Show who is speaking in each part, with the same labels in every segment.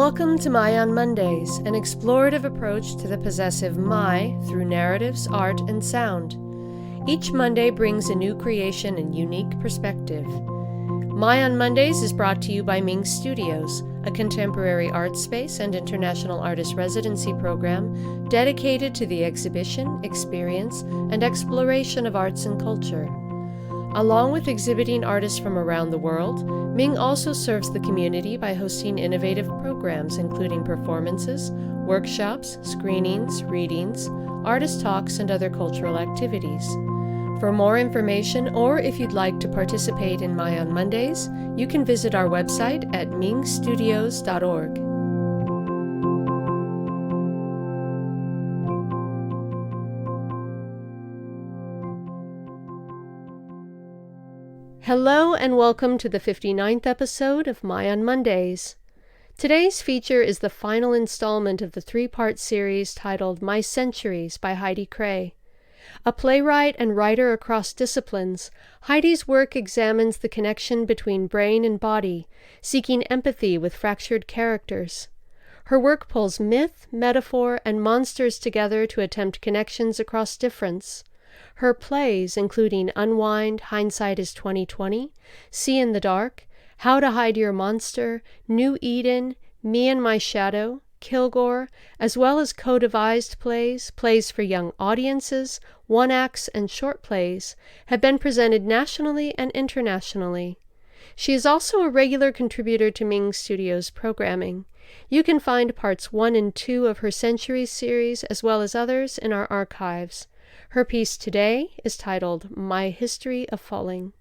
Speaker 1: Welcome to My on Mondays, an explorative approach to the possessive my through narratives, art, and sound. Each Monday brings a new creation and unique perspective. My on Mondays is brought to you by Ming Studios, a contemporary art space and international artist residency program dedicated to the exhibition, experience, and exploration of arts and culture. Along with exhibiting artists from around the world, Ming also serves the community by hosting innovative programs including performances, workshops, screenings, readings, artist talks, and other cultural activities. For more information, or if you'd like to participate in My on Mondays, you can visit our website at mingstudios.org. Hello and welcome to the 59th episode of My on Mondays. Today's feature is the final installment of the three-part series titled My Centuries by Heidi Kraay. A playwright and writer across disciplines, Heidi's work examines the connection between brain and body, seeking empathy with fractured characters. Her work pulls myth, metaphor, and monsters together to attempt connections across difference. Her plays, including Unwind, Hindsight is 2020, See in the Dark, How to Hide Your Monster, New Eden, Me and My Shadow, Kilgore, as well as co-devised plays, plays for young audiences, one-acts, and short plays, have been presented nationally and internationally. She is also a regular contributor to Ming Studios programming. You can find parts 1 and 2 of her Centuries series, as well as others, in our archives. Her piece today is titled My History of Falling.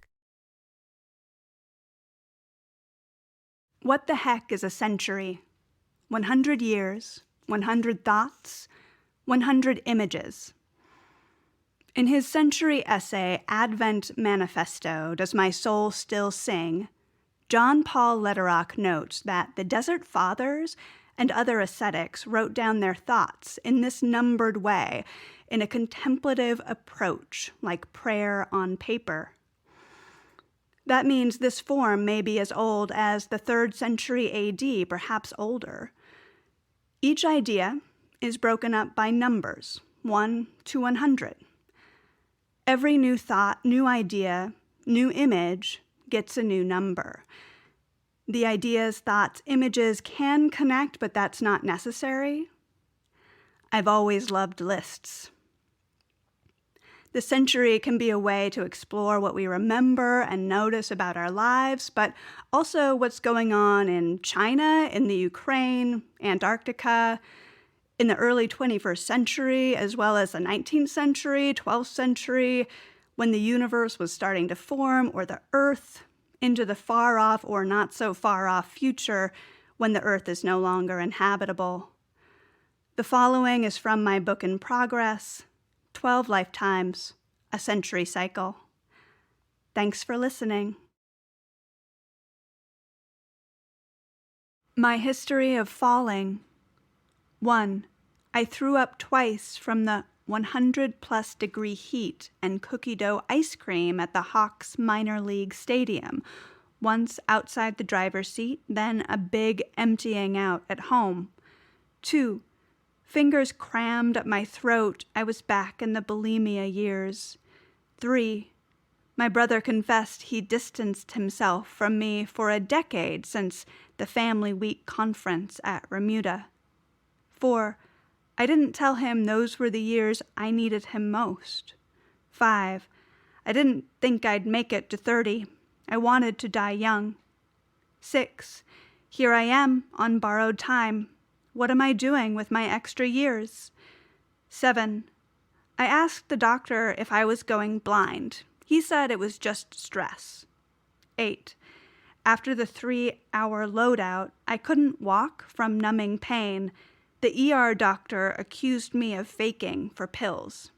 Speaker 2: What the heck is a century? 100 years, 100 thoughts, 100 images. In his century essay, Advent Manifesto, Does My Soul Still Sing?, John Paul Lederach notes that the Desert Fathers and other ascetics wrote down their thoughts in this numbered way, in a contemplative approach, like prayer on paper. That means this form may be as old as the 3rd century AD, perhaps older. Each idea is broken up by numbers, 1 to 100. Every new thought, new idea, new image gets a new number. The ideas, thoughts, images can connect, but that's not necessary. I've always loved lists. The century can be a way to explore what we remember and notice about our lives, but also what's going on in China, in the Ukraine, Antarctica, in the early 21st century, as well as the 19th century, 12th century, when the universe was starting to form, or the Earth, into the far-off or not-so-far-off future when the Earth is no longer inhabitable. The following is from my book in progress, 12 Lifetimes, A Century Cycle. Thanks for listening. My History of Falling. 1. I threw up twice from the 100-plus degree heat and cookie dough ice cream at the Hawks minor league stadium, once outside the driver's seat, then a big emptying out at home. 2. Fingers crammed up my throat, I was back in the bulimia years. 3. My brother confessed he distanced himself from me for a decade since the Family Week conference at Remuda. 4. I didn't tell him those were the years I needed him most. 5. I didn't think I'd make it to 30. I wanted to die young. 6. Here I am on borrowed time. What am I doing with my extra years? 7. I asked the doctor if I was going blind. He said it was just stress. 8. After the 3-hour loadout, I couldn't walk from numbing pain. The ER doctor accused me of faking for pills.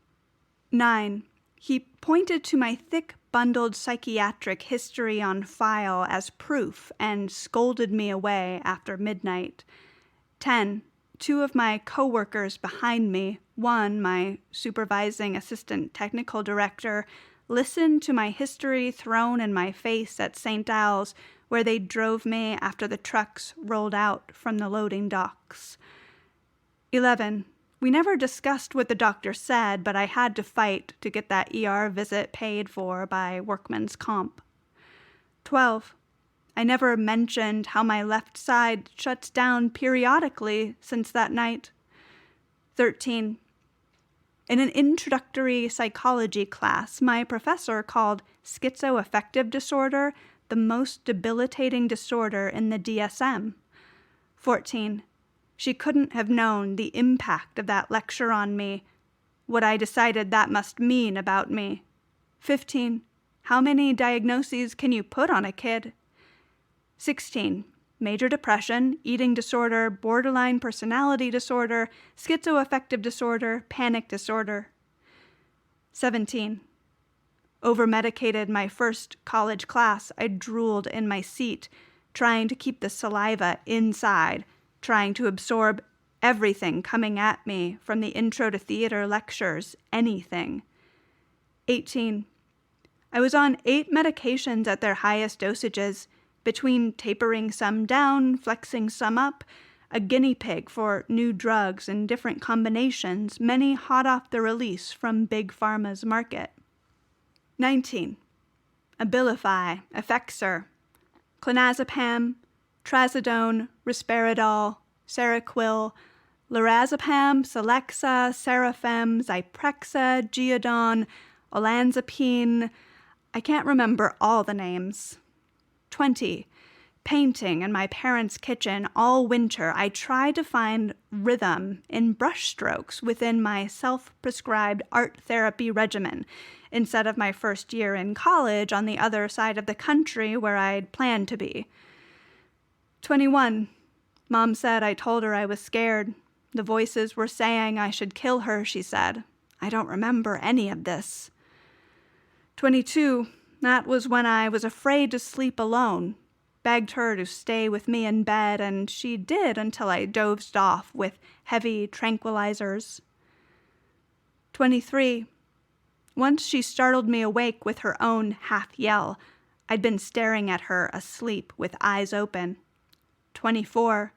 Speaker 2: 9. He pointed to my thick, bundled psychiatric history on file as proof and scolded me away after midnight. 10. 2 of my co-workers behind me, one, my supervising assistant technical director, listened to my history thrown in my face at St. Al's, where they drove me after the trucks rolled out from the loading docks. 11. We never discussed what the doctor said, but I had to fight to get that ER visit paid for by workman's comp. 12. I never mentioned how my left side shuts down periodically since that night. 13. In an introductory psychology class, my professor called schizoaffective disorder the most debilitating disorder in the DSM. 14. She couldn't have known the impact of that lecture on me, what I decided that must mean about me. 15. How many diagnoses can you put on a kid? 16. Major depression, eating disorder, borderline personality disorder, schizoaffective disorder, panic disorder. 17. Over-medicated my first college class. I drooled in my seat, trying to keep the saliva inside, trying to absorb everything coming at me from the Intro to Theater lectures, anything. 18. I was on 8 medications at their highest dosages, between tapering some down, flexing some up, a guinea pig for new drugs and different combinations, many hot off the release from Big Pharma's market. 19. Abilify, Effexor, clonazepam, trazodone, risperidol, Seroquel, lorazepam, Celexa, Serafem, Zyprexa, Geodon, olanzapine. I can't remember all the names. 20. Painting in my parents' kitchen all winter. I tried to find rhythm in brushstrokes within my self-prescribed art therapy regimen, instead of my first year in college on the other side of the country where I'd planned to be. 21. Mom said I told her I was scared. The voices were saying I should kill her, she said. I don't remember any of this. 22. That was when I was afraid to sleep alone. Begged her to stay with me in bed, and she did until I dozed off with heavy tranquilizers. 23. Once she startled me awake with her own half-yell. I'd been staring at her asleep with eyes open. 24.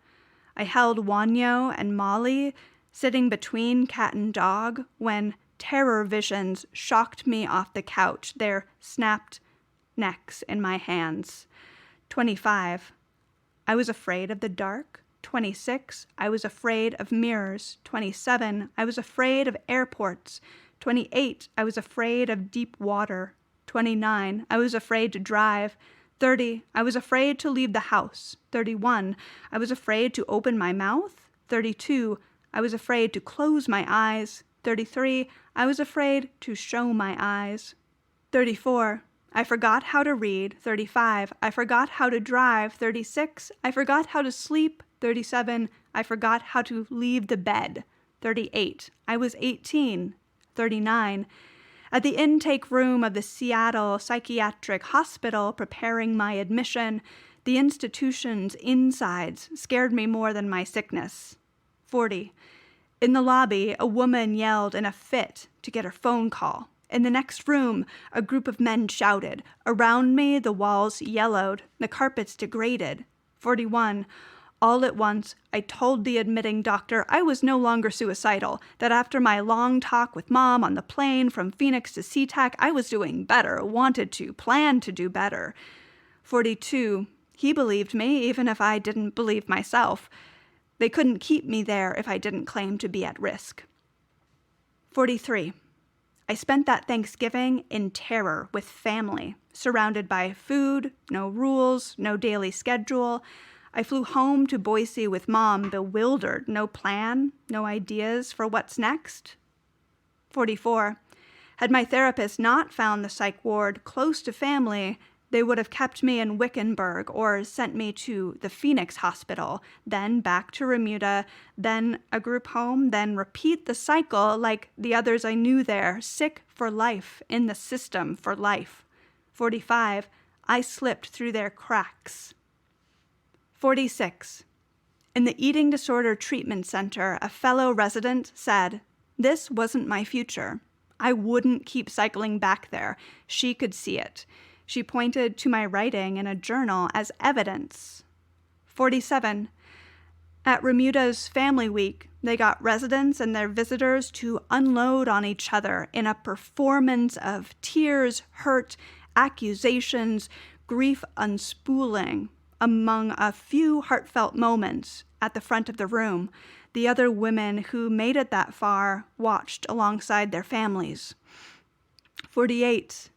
Speaker 2: I held Wanyo and Molly, sitting between cat and dog, when terror visions shocked me off the couch, their snapped necks in my hands. 25. I was afraid of the dark. 26. I was afraid of mirrors. 27. I was afraid of airports. 28. I was afraid of deep water. 29. I was afraid to drive. 30. I was afraid to leave the house. 31. I was afraid to open my mouth. 32. I was afraid to close my eyes. 33. I was afraid to show my eyes. 34. I forgot how to read. 35. I forgot how to drive. 36. I forgot how to sleep. 37. I forgot how to leave the bed. 38. I was 18. 39. At the intake room of the Seattle Psychiatric Hospital preparing my admission, the institution's insides scared me more than my sickness. 40. In the lobby, a woman yelled in a fit to get her phone call. In the next room, a group of men shouted. Around me, the walls yellowed, the carpets degraded. 41. All at once, I told the admitting doctor I was no longer suicidal, that after my long talk with Mom on the plane from Phoenix to SeaTac, I was doing better, wanted to, planned to do better. 42. He believed me, even if I didn't believe myself. They couldn't keep me there if I didn't claim to be at risk. 43. I spent that Thanksgiving in terror with family, surrounded by food, no rules, no daily schedule. I flew home to Boise with Mom, bewildered, no plan, no ideas for what's next. 44. Had my therapist not found the psych ward close to family, they would have kept me in Wickenburg or sent me to the Phoenix Hospital, then back to Remuda, then a group home, then repeat the cycle like the others I knew there, sick for life, in the system for life. 45. I slipped through their cracks. 46. In the Eating Disorder Treatment Center, a fellow resident said, "This wasn't my future. I wouldn't keep cycling back there. She could see it. She pointed to my writing in a journal as evidence. 47. At Remuda's family week, they got residents and their visitors to unload on each other in a performance of tears, hurt, accusations, grief unspooling. Among a few heartfelt moments at the front of the room, the other women who made it that far watched alongside their families. 48.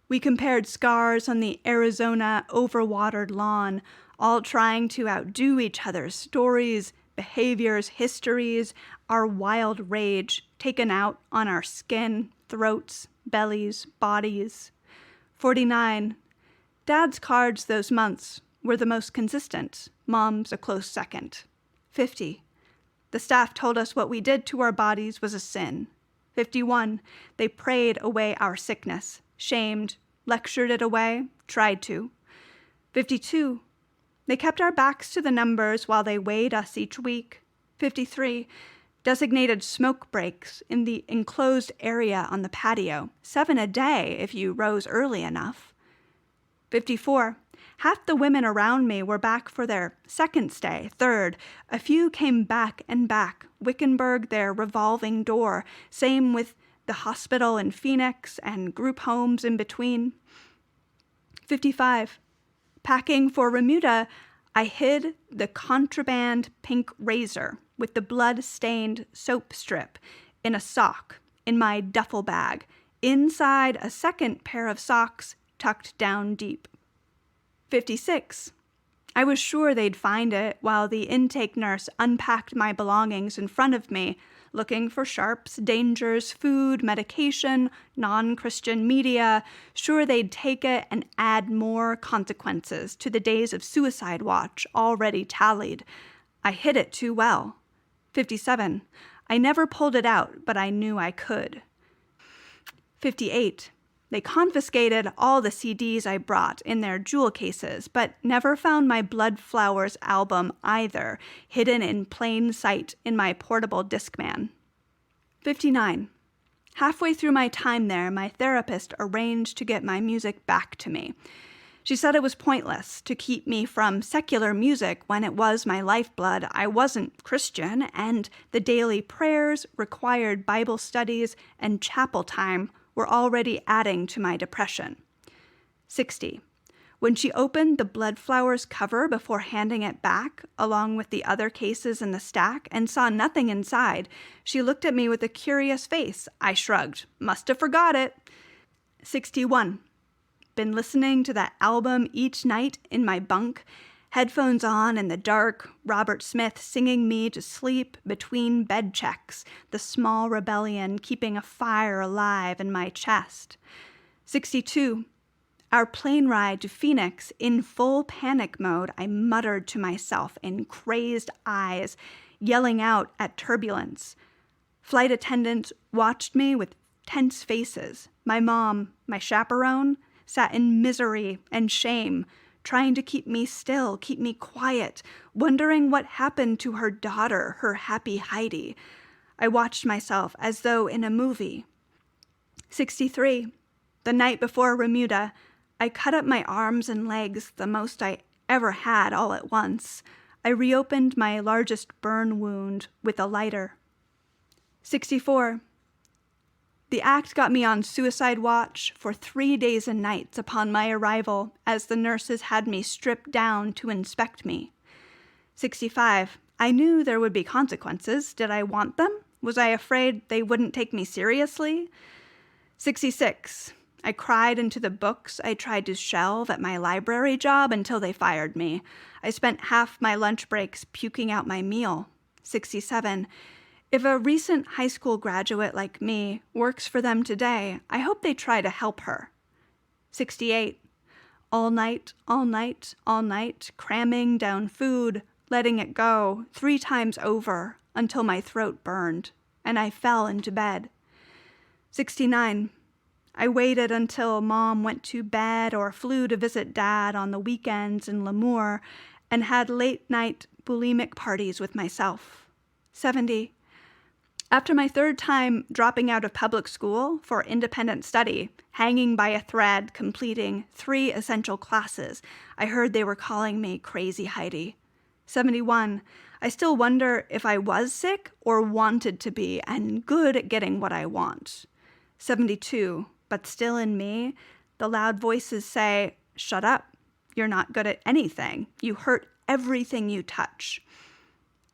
Speaker 2: We compared scars on the Arizona overwatered lawn, all trying to outdo each other's stories, behaviors, histories, our wild rage taken out on our skin, throats, bellies, bodies. 49. Dad's cards those months were the most consistent, Mom's a close second. 50. The staff told us what we did to our bodies was a sin. 51. They prayed away our sickness, shamed, lectured it away, tried to. 52. They kept our backs to the numbers while they weighed us each week. 53. Designated smoke breaks in the enclosed area on the patio, 7 a day if you rose early enough. 54. Half the women around me were back for their second stay, third. A few came back and back, Wickenburg their revolving door, same with the hospital in Phoenix and group homes in between. 55. Packing for Remuda, I hid the contraband pink razor with the blood-stained soap strip in a sock in my duffel bag, inside a second pair of socks tucked down deep. 56. I was sure they'd find it while the intake nurse unpacked my belongings in front of me, looking for sharps, dangers, food, medication, non-Christian media, sure they'd take it and add more consequences to the days of suicide watch already tallied. I hid it too well. 57. I never pulled it out, but I knew I could. 58. They confiscated all the CDs I brought in their jewel cases, but never found my Blood Flowers album either, hidden in plain sight in my portable Discman. 59. Halfway through my time there, my therapist arranged to get my music back to me. She said it was pointless to keep me from secular music when it was my lifeblood. I wasn't Christian, and the daily prayers, required Bible studies, and chapel time were already adding to my depression. 60. When she opened the Blood Flowers cover before handing it back, along with the other cases in the stack, and saw nothing inside, she looked at me with a curious face. I shrugged. Must have forgot it. 61. Been listening to that album each night in my bunk, headphones on in the dark, Robert Smith singing me to sleep between bed checks, the small rebellion keeping a fire alive in my chest. 62. Our plane ride to Phoenix, in full panic mode, I muttered to myself in crazed eyes, yelling out at turbulence. Flight attendants watched me with tense faces. My mom, my chaperone, sat in misery and shame, trying to keep me still, keep me quiet, wondering what happened to her daughter, her happy Heidi. I watched myself as though in a movie. 63. The night before Remuda, I cut up my arms and legs, the most I ever had all at once. I reopened my largest burn wound with a lighter. 64. The act got me on suicide watch for 3 days and nights upon my arrival, as the nurses had me stripped down to inspect me. 65. I knew there would be consequences. Did I want them? Was I afraid they wouldn't take me seriously? 66. I cried into the books I tried to shelve at my library job until they fired me. I spent half my lunch breaks puking out my meal. 67. If a recent high school graduate like me works for them today, I hope they try to help her. 68. All night, all night, all night, cramming down food, letting it go 3 times over until my throat burned, and I fell into bed. 69. I waited until Mom went to bed or flew to visit Dad on the weekends in Lemoore and had late-night bulimic parties with myself. 70. After my third time dropping out of public school for independent study, hanging by a thread, completing 3 essential classes, I heard they were calling me Crazy Heidi. 71. I still wonder if I was sick or wanted to be and good at getting what I want. 72. But still in me, the loud voices say, shut up. You're not good at anything. You hurt everything you touch.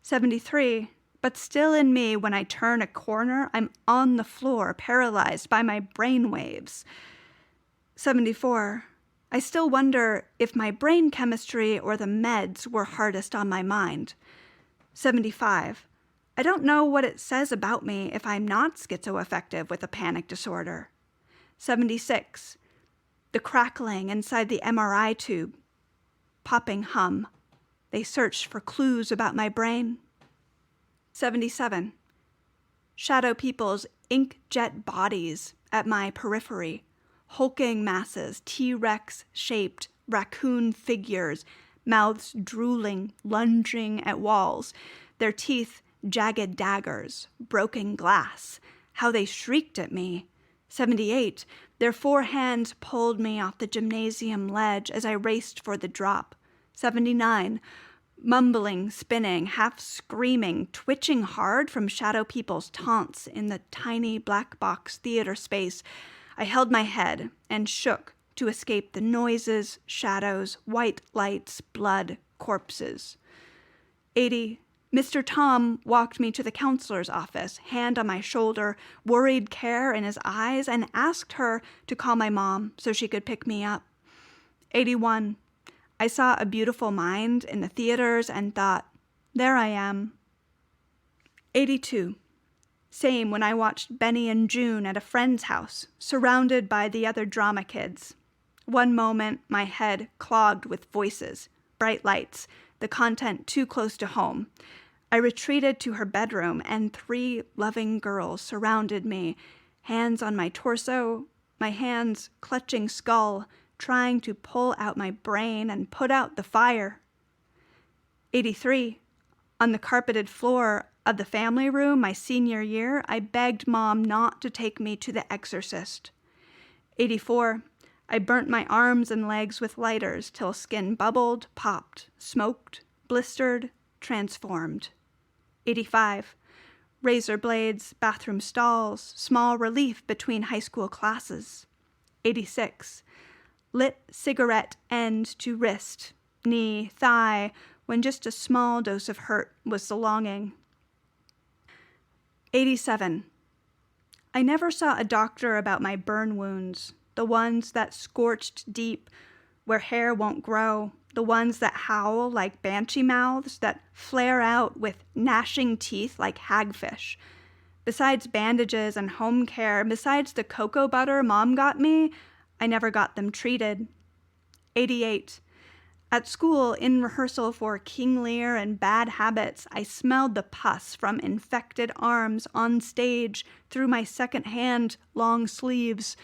Speaker 2: 73. But still in me, when I turn a corner, I'm on the floor, paralyzed by my brain waves. 74. I still wonder if my brain chemistry or the meds were hardest on my mind. 75. I don't know what it says about me if I'm not schizoaffective with a panic disorder. 76. The crackling inside the MRI tube. Popping hum. They searched for clues about my brain. 77. Shadow people's inkjet bodies at my periphery. Hulking masses, T-Rex shaped, raccoon figures, mouths drooling, lunging at walls, their teeth jagged daggers, broken glass. How they shrieked at me. 78. Their 4 hands pulled me off the gymnasium ledge as I raced for the drop. 79. Mumbling, spinning, half screaming, twitching hard from shadow people's taunts in the tiny black box theater space, I held my head and shook to escape the noises, shadows, white lights, blood, corpses. 80. Mr. Tom walked me to the counselor's office, hand on my shoulder, worried care in his eyes, and asked her to call my mom so she could pick me up. 81. I saw A Beautiful Mind in the theaters and thought, there I am. 82. Same when I watched Benny and June at a friend's house, surrounded by the other drama kids. One moment, my head clogged with voices, bright lights, the content too close to home. I retreated to her bedroom, and 3 loving girls surrounded me, hands on my torso, my hands clutching skull, trying to pull out my brain and put out the fire. 83. On the carpeted floor of the family room my senior year, I begged Mom not to take me to The Exorcist. 84. I burnt my arms and legs with lighters till skin bubbled, popped, smoked, blistered, transformed. 85. Razor blades, bathroom stalls, small relief between high school classes. 86. Lit cigarette end to wrist, knee, thigh, when just a small dose of hurt was the longing. 87. I never saw a doctor about my burn wounds, the ones that scorched deep, where hair won't grow, the ones that howl like banshee mouths, that flare out with gnashing teeth like hagfish. Besides bandages and home care, besides the cocoa butter Mom got me, I never got them treated. 88. At school, in rehearsal for King Lear and Bad Habits, I smelled the pus from infected arms on stage through my second-hand long sleeves,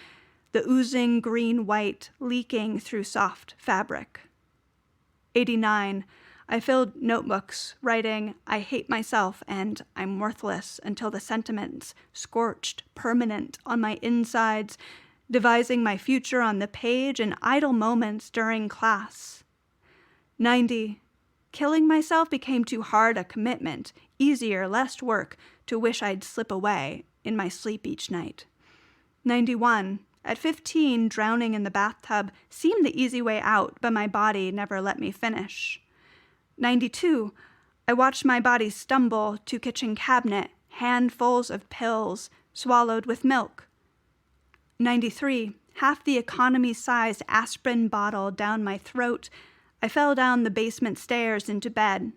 Speaker 2: the oozing green-white leaking through soft fabric. 89. I filled notebooks, writing, I hate myself and I'm worthless, until the sentiments scorched permanent on my insides, devising my future on the page in idle moments during class. 90. Killing myself became too hard a commitment, easier, less work, to wish I'd slip away in my sleep each night. 91. At 15, drowning in the bathtub seemed the easy way out, but my body never let me finish. 92. I watched my body stumble to kitchen cabinet, handfuls of pills, swallowed with milk. 93. Half the economy-sized aspirin bottle down my throat, I fell down the basement stairs into bed.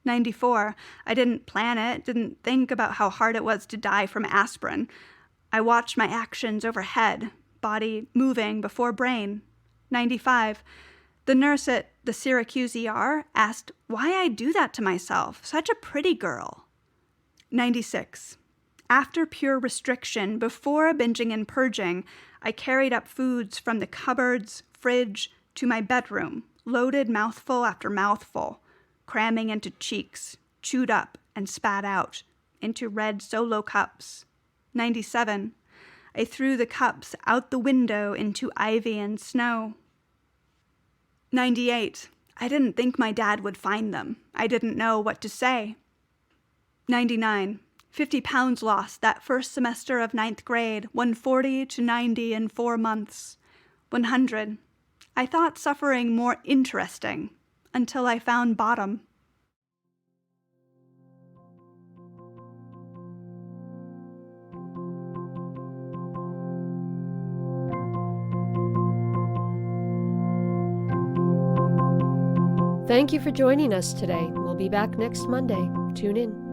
Speaker 2: 94. I didn't plan it, didn't think about how hard it was to die from aspirin. I watched my actions overhead, body moving before brain. 95. The nurse at the Syracuse ER asked why I do that to myself, such a pretty girl. 96. After pure restriction, before binging and purging, I carried up foods from the cupboards, fridge, to my bedroom, loaded mouthful after mouthful, cramming into cheeks, chewed up and spat out into red solo cups. 97. I threw the cups out the window into ivy and snow. 98. I didn't think my dad would find them. I didn't know what to say. 99. 50 pounds lost that first semester of 9th grade, 140 to 90 in 4 months. 100. I thought suffering more interesting until I found bottom.
Speaker 1: Thank you for joining us today. We'll be back next Monday. Tune in.